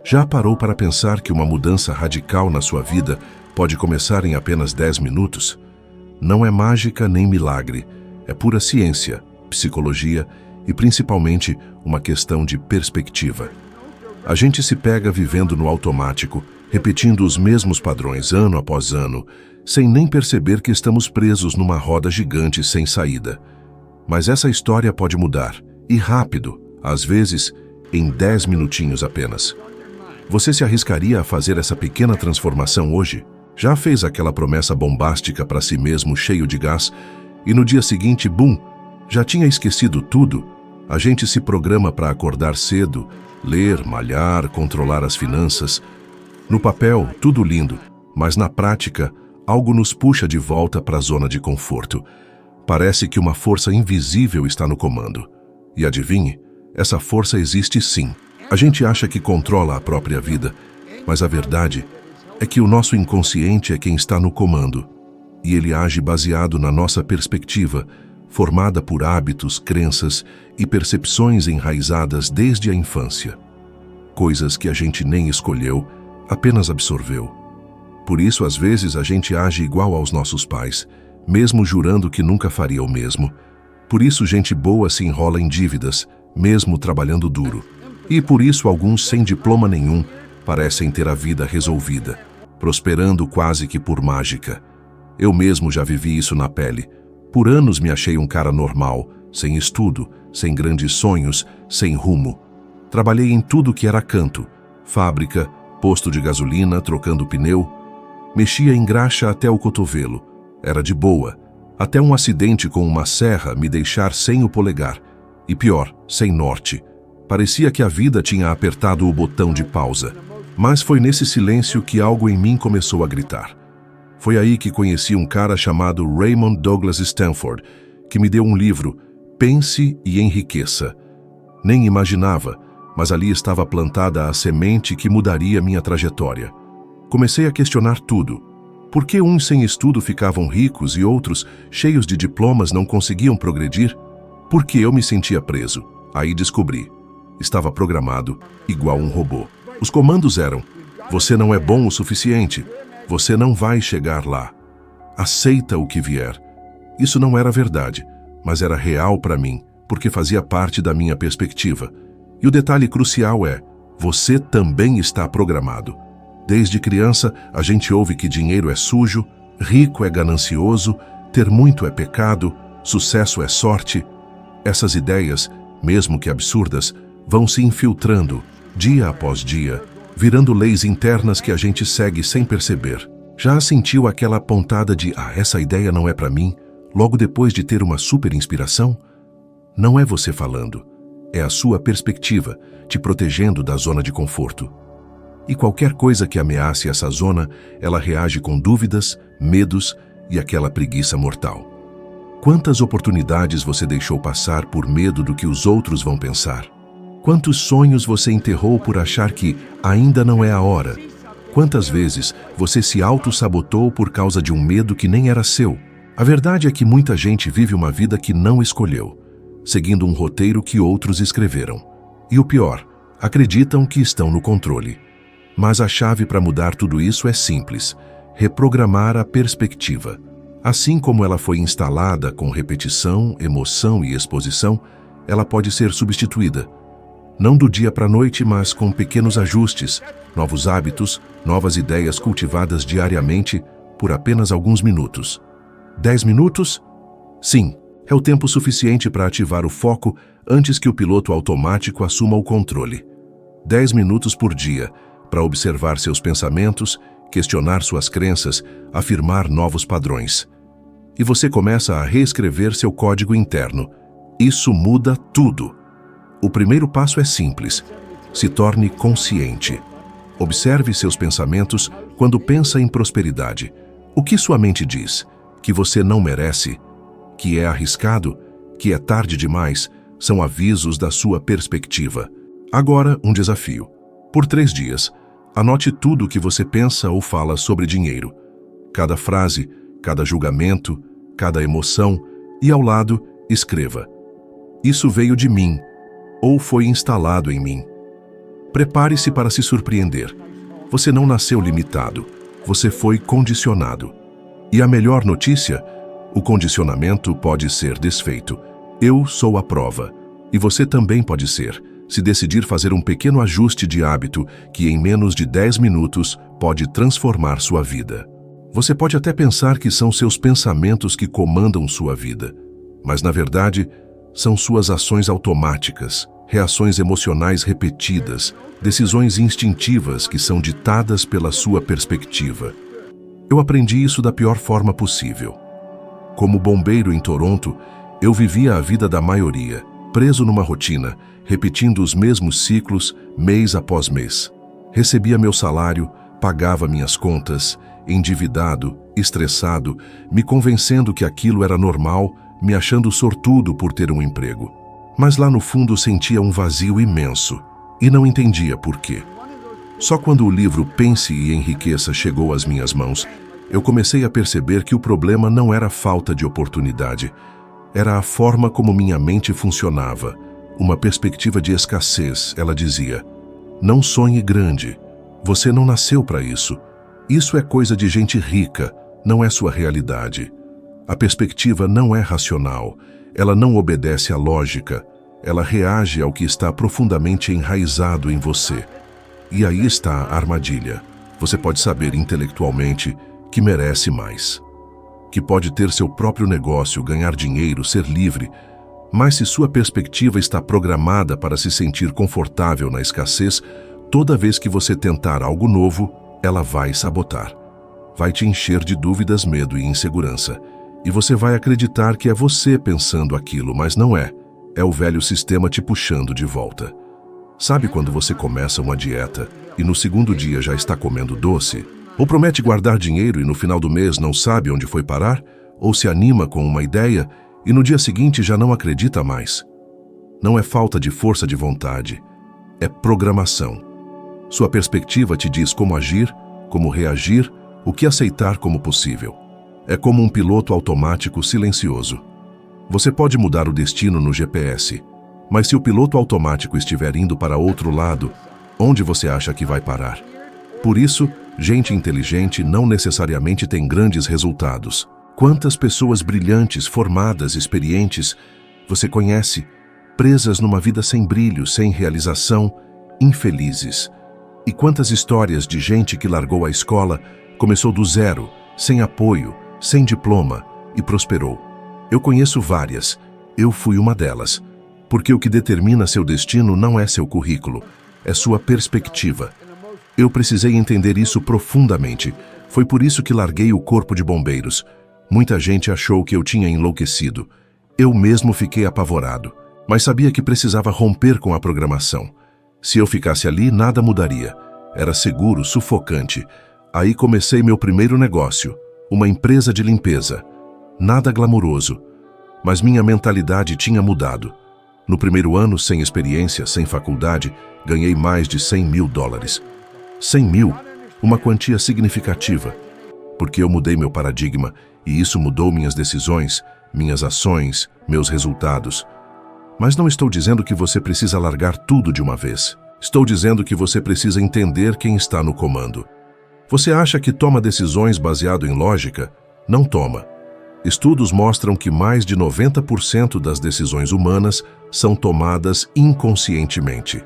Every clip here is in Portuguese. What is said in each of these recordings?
Já parou para pensar que uma mudança radical na sua vida pode começar em apenas 10 minutos? Não é mágica nem milagre, é pura ciência, psicologia e principalmente uma questão de perspectiva. A gente se pega vivendo no automático, repetindo os mesmos padrões ano após ano, sem nem perceber que estamos presos numa roda gigante sem saída. Mas essa história pode mudar, e rápido, às vezes em 10 minutinhos apenas. Você se arriscaria a fazer essa pequena transformação hoje? Já fez aquela promessa bombástica para si mesmo cheio de gás e no dia seguinte, bum, já tinha esquecido tudo? A gente se programa para acordar cedo, ler, malhar, controlar as finanças. No papel, tudo lindo, mas na prática, algo nos puxa de volta para a zona de conforto. Parece que uma força invisível está no comando. E adivinhe, essa força existe sim. A gente acha que controla a própria vida, mas a verdade é que o nosso inconsciente é quem está no comando. E ele age baseado na nossa perspectiva, formada por hábitos, crenças e percepções enraizadas desde a infância. Coisas que a gente nem escolheu, apenas absorveu. Por isso, às vezes, a gente age igual aos nossos pais, mesmo jurando que nunca faria o mesmo. Por isso, gente boa se enrola em dívidas, mesmo trabalhando duro. E por isso, alguns sem diploma nenhum parecem ter a vida resolvida, prosperando quase que por mágica. Eu mesmo já vivi isso na pele. Por anos me achei um cara normal, sem estudo, sem grandes sonhos, sem rumo. Trabalhei em tudo que era canto, fábrica, posto de gasolina, trocando pneu. Mexia em graxa até o cotovelo. Era de boa, até um acidente com uma serra me deixar sem o polegar. E pior, sem norte. Parecia que a vida tinha apertado o botão de pausa. Mas foi nesse silêncio que algo em mim começou a gritar. Foi aí que conheci um cara chamado Raymond Douglas Stanford, que me deu um livro, Pense e Enriqueça. Nem imaginava, mas ali estava plantada a semente que mudaria minha trajetória. Comecei a questionar tudo. Por que uns sem estudo ficavam ricos e outros, cheios de diplomas, não conseguiam progredir? Por que eu me sentia preso? Aí descobri. Estava programado, igual um robô. Os comandos eram: você não é bom o suficiente, você não vai chegar lá. Aceita o que vier. Isso não era verdade, mas era real para mim, porque fazia parte da minha perspectiva. E o detalhe crucial é: você também está programado. Desde criança, a gente ouve que dinheiro é sujo, rico é ganancioso, ter muito é pecado, sucesso é sorte. Essas ideias, mesmo que absurdas, vão se infiltrando, dia após dia, virando leis internas que a gente segue sem perceber. Já sentiu aquela pontada de essa ideia não é para mim, logo depois de ter uma super inspiração? Não é você falando, é a sua perspectiva, te protegendo da zona de conforto. E qualquer coisa que ameace essa zona, ela reage com dúvidas, medos e aquela preguiça mortal. Quantas oportunidades você deixou passar por medo do que os outros vão pensar? Quantos sonhos você enterrou por achar que ainda não é a hora? Quantas vezes você se auto-sabotou por causa de um medo que nem era seu? A verdade é que muita gente vive uma vida que não escolheu, seguindo um roteiro que outros escreveram. E o pior, acreditam que estão no controle. Mas a chave para mudar tudo isso é simples: reprogramar a perspectiva. Assim como ela foi instalada com repetição, emoção e exposição, ela pode ser substituída. Não do dia para a noite, mas com pequenos ajustes, novos hábitos, novas ideias cultivadas diariamente por apenas alguns minutos. 10 minutos? Sim, é o tempo suficiente para ativar o foco antes que o piloto automático assuma o controle. 10 minutos por dia para observar seus pensamentos, questionar suas crenças, afirmar novos padrões. E você começa a reescrever seu código interno. Isso muda tudo. O primeiro passo é simples: se torne consciente. Observe seus pensamentos quando pensa em prosperidade. O que sua mente diz? Que você não merece? Que é arriscado? Que é tarde demais? São avisos da sua perspectiva. Agora, um desafio. Por 3 dias, anote tudo o que você pensa ou fala sobre dinheiro. Cada frase, cada julgamento, cada emoção, e ao lado, escreva: isso veio de mim, ou foi instalado em mim. Prepare-se para se surpreender. Você não nasceu limitado, você foi condicionado. E a melhor notícia? O condicionamento pode ser desfeito. Eu sou a prova. E você também pode ser, se decidir fazer um pequeno ajuste de hábito que em menos de 10 minutos pode transformar sua vida. Você pode até pensar que são seus pensamentos que comandam sua vida, mas na verdade são suas ações automáticas, reações emocionais repetidas, decisões instintivas que são ditadas pela sua perspectiva. Eu aprendi isso da pior forma possível. Como bombeiro em Toronto, eu vivia a vida da maioria, preso numa rotina, repetindo os mesmos ciclos mês após mês. Recebia meu salário, pagava minhas contas, endividado, estressado, me convencendo que aquilo era normal, me achando sortudo por ter um emprego. Mas lá no fundo sentia um vazio imenso e não entendia por quê. Só quando o livro Pense e Enriqueça chegou às minhas mãos, eu comecei a perceber que o problema não era a falta de oportunidade, era a forma como minha mente funcionava. Uma perspectiva de escassez, ela dizia: não sonhe grande, você não nasceu para isso. Isso é coisa de gente rica, não é sua realidade. A perspectiva não é racional, ela não obedece à lógica, ela reage ao que está profundamente enraizado em você. E aí está a armadilha. Você pode saber intelectualmente que merece mais, que pode ter seu próprio negócio, ganhar dinheiro, ser livre, mas se sua perspectiva está programada para se sentir confortável na escassez, toda vez que você tentar algo novo, ela vai sabotar. Vai te encher de dúvidas, medo e insegurança. E você vai acreditar que é você pensando aquilo, mas não é. É o velho sistema te puxando de volta. Sabe quando você começa uma dieta e no segundo dia já está comendo doce? Ou promete guardar dinheiro e no final do mês não sabe onde foi parar? Ou se anima com uma ideia e no dia seguinte já não acredita mais? Não é falta de força de vontade, é programação. Sua perspectiva te diz como agir, como reagir, o que aceitar como possível. É como um piloto automático silencioso. Você pode mudar o destino no GPS, mas se o piloto automático estiver indo para outro lado, onde você acha que vai parar? Por isso, gente inteligente não necessariamente tem grandes resultados. Quantas pessoas brilhantes, formadas, experientes você conhece, presas numa vida sem brilho, sem realização, infelizes? E quantas histórias de gente que largou a escola, começou do zero, sem apoio, sem diploma e prosperou? Eu conheço várias, eu fui uma delas. Porque o que determina seu destino não é seu currículo, é sua perspectiva. Eu precisei entender isso profundamente. Foi por isso que larguei o corpo de bombeiros. Muita gente achou que eu tinha enlouquecido. Eu mesmo fiquei apavorado, mas sabia que precisava romper com a programação. Se eu ficasse ali, nada mudaria. Era seguro, sufocante. Aí comecei meu primeiro negócio, uma empresa de limpeza. Nada glamouroso, mas minha mentalidade tinha mudado. No primeiro ano, sem experiência, sem faculdade, ganhei mais de $100 mil. 100 mil, uma quantia significativa, porque eu mudei meu paradigma e isso mudou minhas decisões, minhas ações, meus resultados. Mas não estou dizendo que você precisa largar tudo de uma vez. Estou dizendo que você precisa entender quem está no comando. Você acha que toma decisões baseado em lógica? Não toma. Estudos mostram que mais de 90% das decisões humanas são tomadas inconscientemente.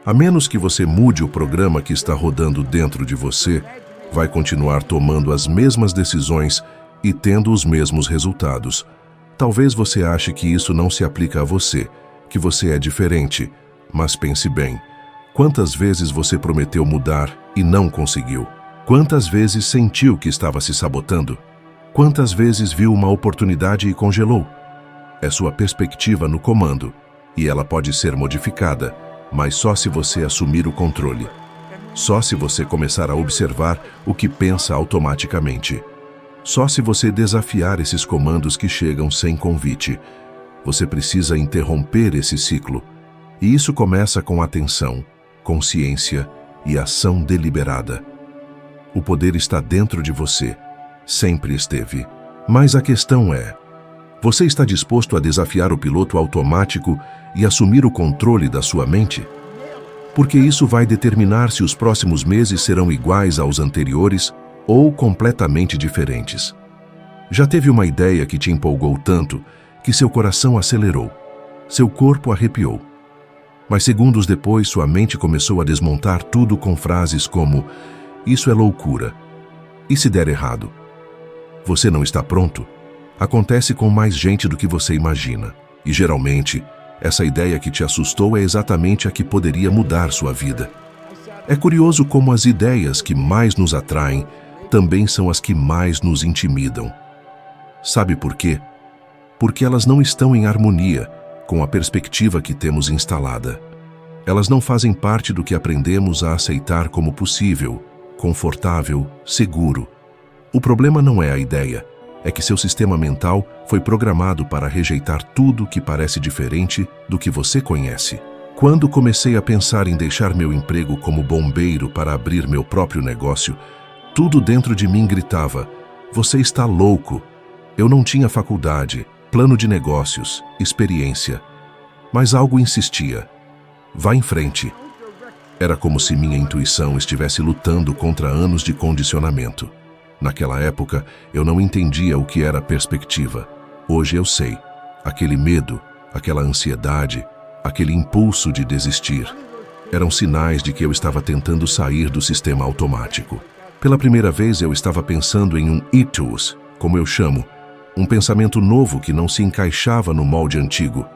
A menos que você mude o programa que está rodando dentro de você, vai continuar tomando as mesmas decisões e tendo os mesmos resultados. Talvez você ache que isso não se aplica a você, que você é diferente, mas pense bem. Quantas vezes você prometeu mudar e não conseguiu? Quantas vezes sentiu que estava se sabotando? Quantas vezes viu uma oportunidade e congelou? É sua perspectiva no comando, e ela pode ser modificada, mas só se você assumir o controle. Só se você começar a observar o que pensa automaticamente. Só se você desafiar esses comandos que chegam sem convite. Você precisa interromper esse ciclo. E isso começa com atenção, consciência e ação deliberada. O poder está dentro de você. Sempre esteve. Mas a questão é: você está disposto a desafiar o piloto automático e assumir o controle da sua mente? porque isso vai determinar se os próximos meses serão iguais aos anteriores ou completamente diferentes. Já teve uma ideia que te empolgou tanto que seu coração acelerou, seu corpo arrepiou. Mas segundos depois, sua mente começou a desmontar tudo com frases como: "Isso é loucura. E se der errado? Você não está pronto?" Acontece com mais gente do que você imagina. E geralmente, essa ideia que te assustou é exatamente a que poderia mudar sua vida. É curioso como as ideias que mais nos atraem também são as que mais nos intimidam. Sabe por quê? Porque elas não estão em harmonia com a perspectiva que temos instalada. Elas não fazem parte do que aprendemos a aceitar como possível, confortável, seguro. O problema não é a ideia, é que seu sistema mental foi programado para rejeitar tudo que parece diferente do que você conhece. Quando comecei a pensar em deixar meu emprego como bombeiro para abrir meu próprio negócio, tudo dentro de mim gritava: "Você está louco." Eu não tinha faculdade, plano de negócios, experiência. Mas algo insistia: "Vá em frente." Era como se minha intuição estivesse lutando contra anos de condicionamento. Naquela época, eu não entendia o que era perspectiva. Hoje eu sei. Aquele medo, aquela ansiedade, aquele impulso de desistir, eram sinais de que eu estava tentando sair do sistema automático. Pela primeira vez, eu estava pensando em um ethos, como eu chamo, um pensamento novo que não se encaixava no molde antigo.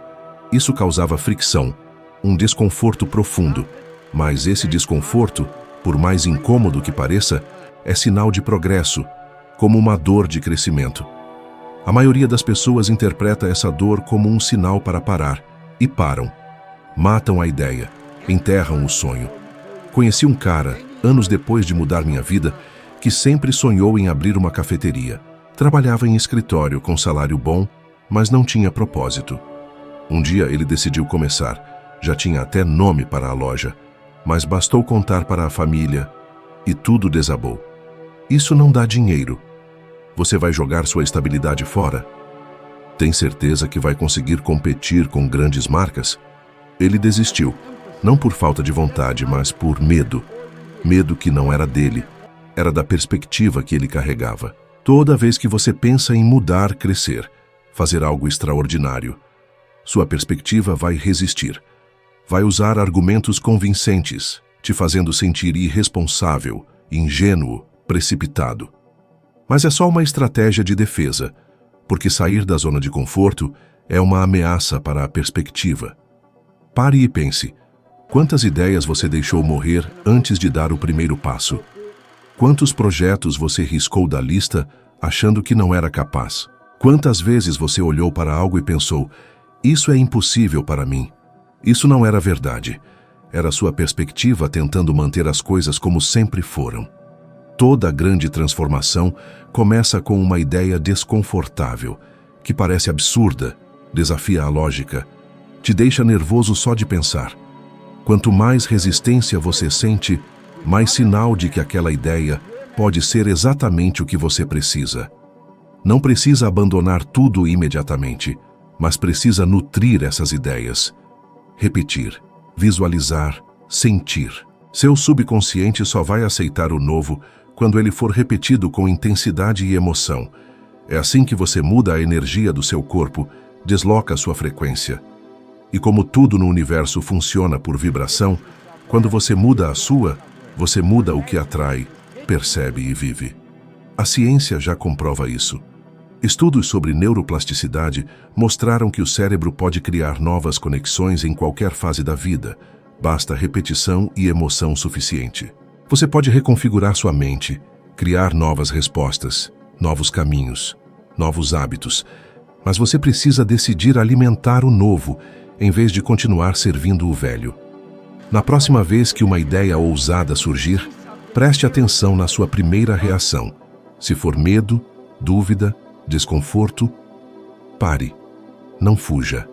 Isso causava fricção, um desconforto profundo, mas esse desconforto, por mais incômodo que pareça, é sinal de progresso, como uma dor de crescimento. A maioria das pessoas interpreta essa dor como um sinal para parar, e param. Matam a ideia, enterram o sonho. Conheci um cara, anos depois de mudar minha vida, que sempre sonhou em abrir uma cafeteria. Trabalhava em escritório com salário bom, mas não tinha propósito. Um dia ele decidiu começar. Já tinha até nome para a loja, mas bastou contar para a família e tudo desabou. Isso não dá dinheiro. Você vai jogar sua estabilidade fora? Tem certeza que vai conseguir competir com grandes marcas? Ele desistiu, não por falta de vontade, mas por medo. Medo que não era dele, era da perspectiva que ele carregava. Toda vez que você pensa em mudar, crescer, fazer algo extraordinário, sua perspectiva vai resistir. Vai usar argumentos convincentes, te fazendo sentir irresponsável, ingênuo, precipitado. Mas é só uma estratégia de defesa, porque sair da zona de conforto é uma ameaça para a perspectiva. Pare e pense: quantas ideias você deixou morrer antes de dar o primeiro passo? Quantos projetos você riscou da lista achando que não era capaz? Quantas vezes você olhou para algo e pensou: "Isso é impossível para mim"? Isso não era verdade. Era sua perspectiva tentando manter as coisas como sempre foram. Toda grande transformação começa com uma ideia desconfortável, que parece absurda, desafia a lógica, te deixa nervoso só de pensar. Quanto mais resistência você sente, mais sinal de que aquela ideia pode ser exatamente o que você precisa. Não precisa abandonar tudo imediatamente, mas precisa nutrir essas ideias. Repetir, visualizar, sentir. Seu subconsciente só vai aceitar o novo quando ele for repetido com intensidade e emoção. É assim que você muda a energia do seu corpo, desloca sua frequência. E como tudo no universo funciona por vibração, quando você muda a sua, você muda o que atrai, percebe e vive. A ciência já comprova isso. Estudos sobre neuroplasticidade mostraram que o cérebro pode criar novas conexões em qualquer fase da vida. Basta repetição e emoção suficiente. Você pode reconfigurar sua mente, criar novas respostas, novos caminhos, novos hábitos, mas você precisa decidir alimentar o novo, em vez de continuar servindo o velho. Na próxima vez que uma ideia ousada surgir, preste atenção na sua primeira reação. Se for medo, dúvida, desconforto, pare. Não fuja.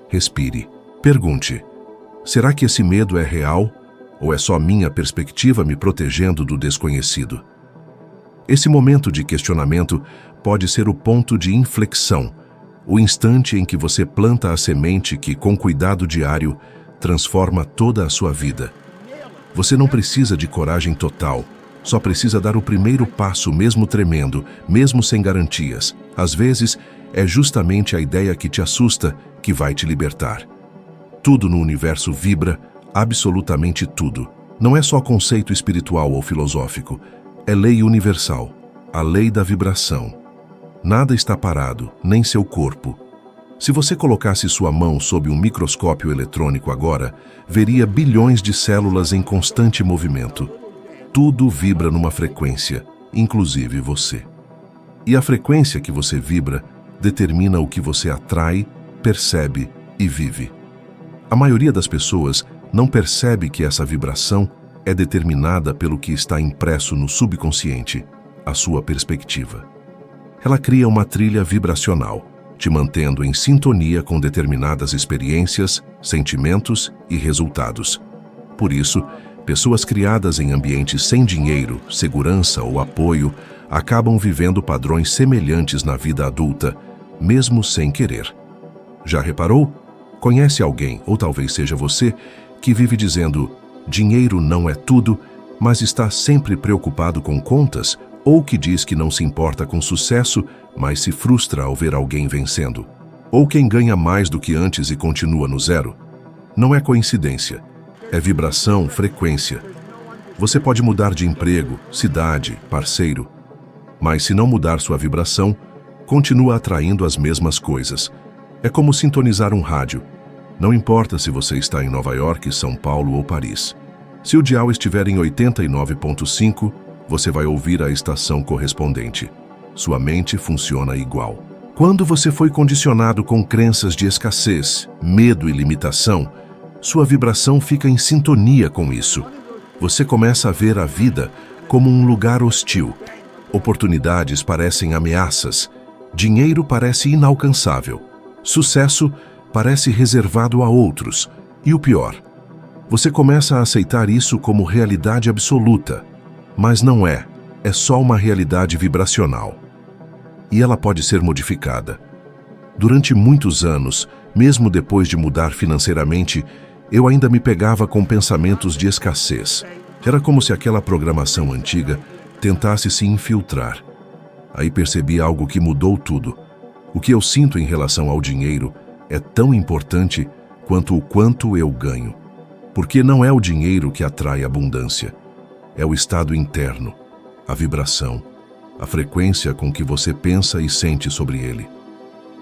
Respire. Pergunte: será que esse medo é real ou é só minha perspectiva me protegendo do desconhecido? Esse momento de questionamento pode ser o ponto de inflexão, o instante em que você planta a semente que, com cuidado diário, transforma toda a sua vida. Você não precisa de coragem total. Só precisa dar o primeiro passo, mesmo tremendo, mesmo sem garantias. Às vezes, é justamente a ideia que te assusta que vai te libertar. Tudo no universo vibra, absolutamente tudo. Não é só conceito espiritual ou filosófico. É lei universal, a lei da vibração. Nada está parado, nem seu corpo. Se você colocasse sua mão sob um microscópio eletrônico agora, veria bilhões de células em constante movimento. Tudo vibra numa frequência, inclusive você. E a frequência que você vibra determina o que você atrai, percebe e vive. A maioria das pessoas não percebe que essa vibração é determinada pelo que está impresso no subconsciente, a sua perspectiva. Ela cria uma trilha vibracional, te mantendo em sintonia com determinadas experiências, sentimentos e resultados. Por isso, pessoas criadas em ambientes sem dinheiro, segurança ou apoio acabam vivendo padrões semelhantes na vida adulta, mesmo sem querer. Já reparou? Conhece alguém, ou talvez seja você, que vive dizendo: dinheiro não é tudo, mas está sempre preocupado com contas, ou que diz que não se importa com sucesso, mas se frustra ao ver alguém vencendo? Ou quem ganha mais do que antes e continua no zero? Não é coincidência. É vibração, frequência. Você pode mudar de emprego, cidade, parceiro, mas se não mudar sua vibração, continua atraindo as mesmas coisas. É como sintonizar um rádio. Não importa se você está em Nova York, São Paulo ou Paris. Se o dial estiver em 89.5, você vai ouvir a estação correspondente. Sua mente funciona igual. Quando você foi condicionado com crenças de escassez, medo e limitação, sua vibração fica em sintonia com isso. Você começa a ver a vida como um lugar hostil. Oportunidades parecem ameaças. Dinheiro parece inalcançável. Sucesso parece reservado a outros. E o pior, você começa a aceitar isso como realidade absoluta. Mas não é. É só uma realidade vibracional. E ela pode ser modificada. Durante muitos anos, mesmo depois de mudar financeiramente, eu ainda me pegava com pensamentos de escassez. Era como se aquela programação antiga tentasse se infiltrar. Aí percebi algo que mudou tudo. O que eu sinto em relação ao dinheiro é tão importante quanto o quanto eu ganho. Porque não é o dinheiro que atrai abundância. É o estado interno, a vibração, a frequência com que você pensa e sente sobre ele.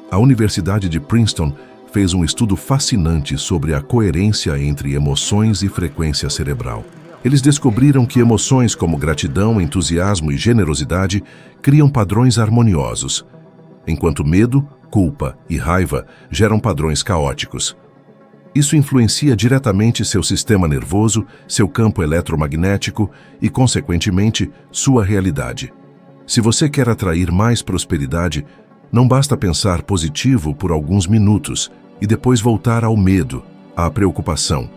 A Universidade de Princeton fez um estudo fascinante sobre a coerência entre emoções e frequência cerebral. Eles descobriram que emoções como gratidão, entusiasmo e generosidade criam padrões harmoniosos, enquanto medo, culpa e raiva geram padrões caóticos. Isso influencia diretamente seu sistema nervoso, seu campo eletromagnético e, consequentemente, sua realidade. Se você quer atrair mais prosperidade, não basta pensar positivo por alguns minutos e depois voltar ao medo, à preocupação.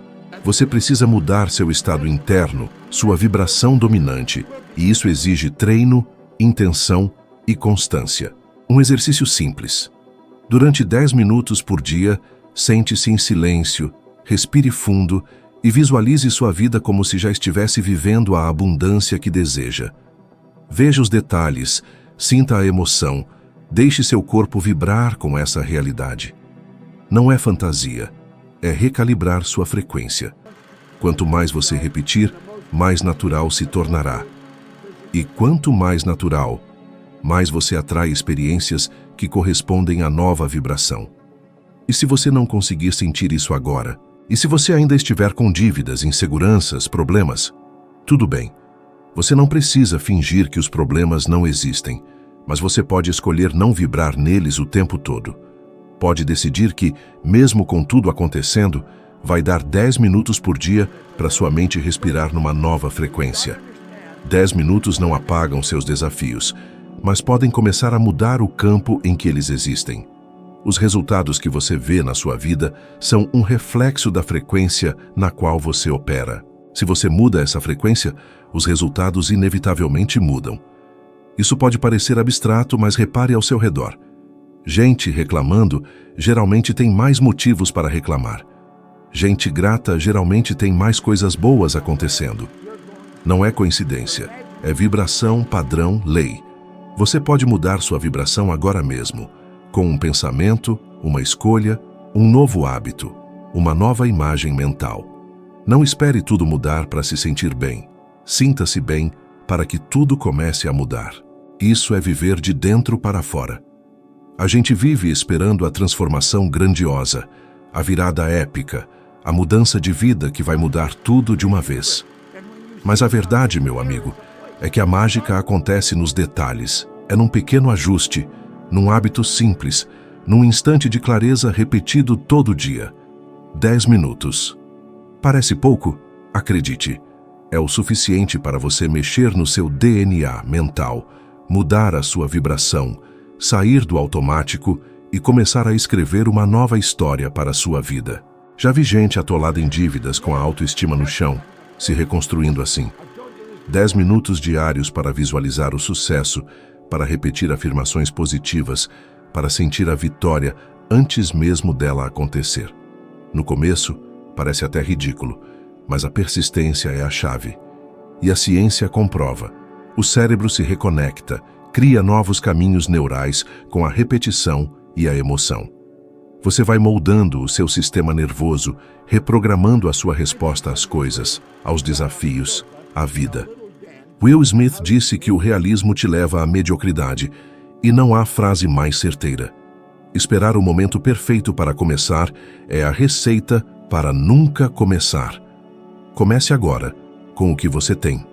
Você precisa mudar seu estado interno, sua vibração dominante, e isso exige treino, intenção e constância. Um exercício simples. Durante 10 minutos por dia, sente-se em silêncio, respire fundo e visualize sua vida como se já estivesse vivendo a abundância que deseja. Veja os detalhes, sinta a emoção, deixe seu corpo vibrar com essa realidade. Não é fantasia, é recalibrar sua frequência. Quanto mais você repetir, mais natural se tornará. E quanto mais natural, mais você atrai experiências que correspondem à nova vibração. E se você não conseguir sentir isso agora? E se você ainda estiver com dívidas, inseguranças, problemas? Tudo bem. Você não precisa fingir que os problemas não existem, mas você pode escolher não vibrar neles o tempo todo. Pode decidir que, mesmo com tudo acontecendo, vai dar 10 minutos por dia para sua mente respirar numa nova frequência. 10 minutos não apagam seus desafios, mas podem começar a mudar o campo em que eles existem. Os resultados que você vê na sua vida são um reflexo da frequência na qual você opera. Se você muda essa frequência, os resultados inevitavelmente mudam. Isso pode parecer abstrato, mas repare ao seu redor. Gente reclamando geralmente tem mais motivos para reclamar. Gente grata geralmente tem mais coisas boas acontecendo. Não é coincidência, é vibração, padrão, lei. Você pode mudar sua vibração agora mesmo, com um pensamento, uma escolha, um novo hábito, uma nova imagem mental. Não espere tudo mudar para se sentir bem. Sinta-se bem para que tudo comece a mudar. Isso é viver de dentro para fora. A gente vive esperando a transformação grandiosa, a virada épica, a mudança de vida que vai mudar tudo de uma vez. Mas a verdade, meu amigo, é que a mágica acontece nos detalhes, é num pequeno ajuste, num hábito simples, num instante de clareza repetido todo dia. 10 minutos. Parece pouco? Acredite, é o suficiente para você mexer no seu DNA mental, mudar a sua vibração, sair do automático e começar a escrever uma nova história para a sua vida. Já vi gente atolada em dívidas com a autoestima no chão, se reconstruindo assim. 10 minutos diários para visualizar o sucesso, para repetir afirmações positivas, para sentir a vitória antes mesmo dela acontecer. No começo, parece até ridículo, mas a persistência é a chave. E a ciência comprova. O cérebro se reconecta, cria novos caminhos neurais com a repetição e a emoção. Você vai moldando o seu sistema nervoso, reprogramando a sua resposta às coisas, aos desafios, à vida. Will Smith disse que o realismo te leva à mediocridade, e não há frase mais certeira. Esperar o momento perfeito para começar é a receita para nunca começar. Comece agora, com o que você tem.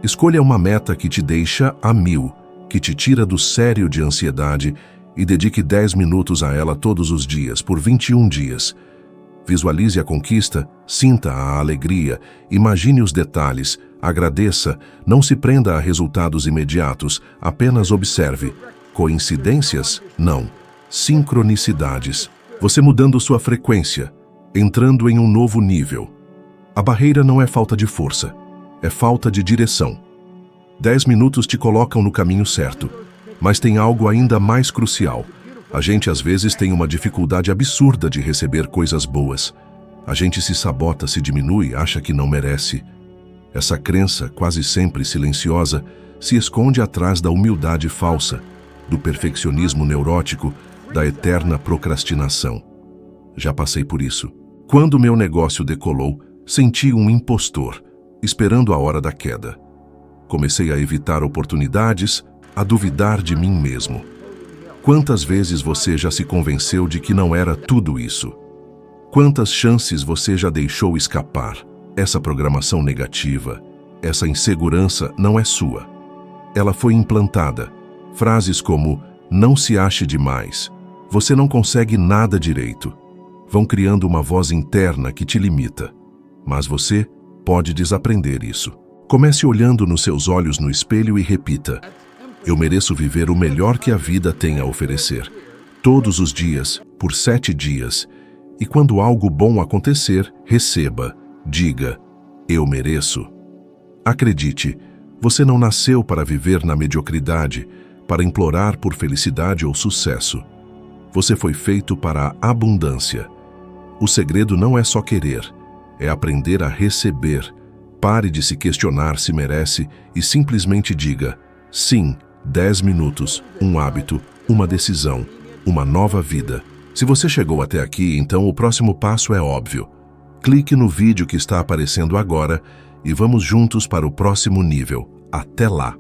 Escolha uma meta que te deixa a 1000, que te tira do sério de ansiedade e dedique 10 minutos a ela todos os dias, por 21 dias. Visualize a conquista, sinta a alegria, imagine os detalhes, agradeça, não se prenda a resultados imediatos, apenas observe. Coincidências? Não. Sincronicidades. Você mudando sua frequência, entrando em um novo nível. A barreira não é falta de força, é falta de direção. 10 minutos te colocam no caminho certo, mas tem algo ainda mais crucial. A gente às vezes tem uma dificuldade absurda de receber coisas boas. A gente se sabota, se diminui, acha que não merece. Essa crença, quase sempre silenciosa, se esconde atrás da humildade falsa, do perfeccionismo neurótico, da eterna procrastinação. Já passei por isso. Quando meu negócio decolou, senti um impostor, esperando a hora da queda. Comecei a evitar oportunidades, a duvidar de mim mesmo. Quantas vezes você já se convenceu de que não era tudo isso? Quantas chances você já deixou escapar? Essa programação negativa, essa insegurança não é sua. Ela foi implantada. Frases como, não se ache demais, você não consegue nada direito, vão criando uma voz interna que te limita. Mas você pode desaprender isso. Comece olhando nos seus olhos no espelho e repita: eu mereço viver o melhor que a vida tem a oferecer. Todos os dias, por 7 dias. E quando algo bom acontecer, receba. Diga, eu mereço. Acredite, você não nasceu para viver na mediocridade, para implorar por felicidade ou sucesso. Você foi feito para a abundância. O segredo não é só querer, é aprender a receber. Pare de se questionar se merece e simplesmente diga, sim, 10 minutos, um hábito, uma decisão, uma nova vida. Se você chegou até aqui, então o próximo passo é óbvio. Clique no vídeo que está aparecendo agora e vamos juntos para o próximo nível. Até lá!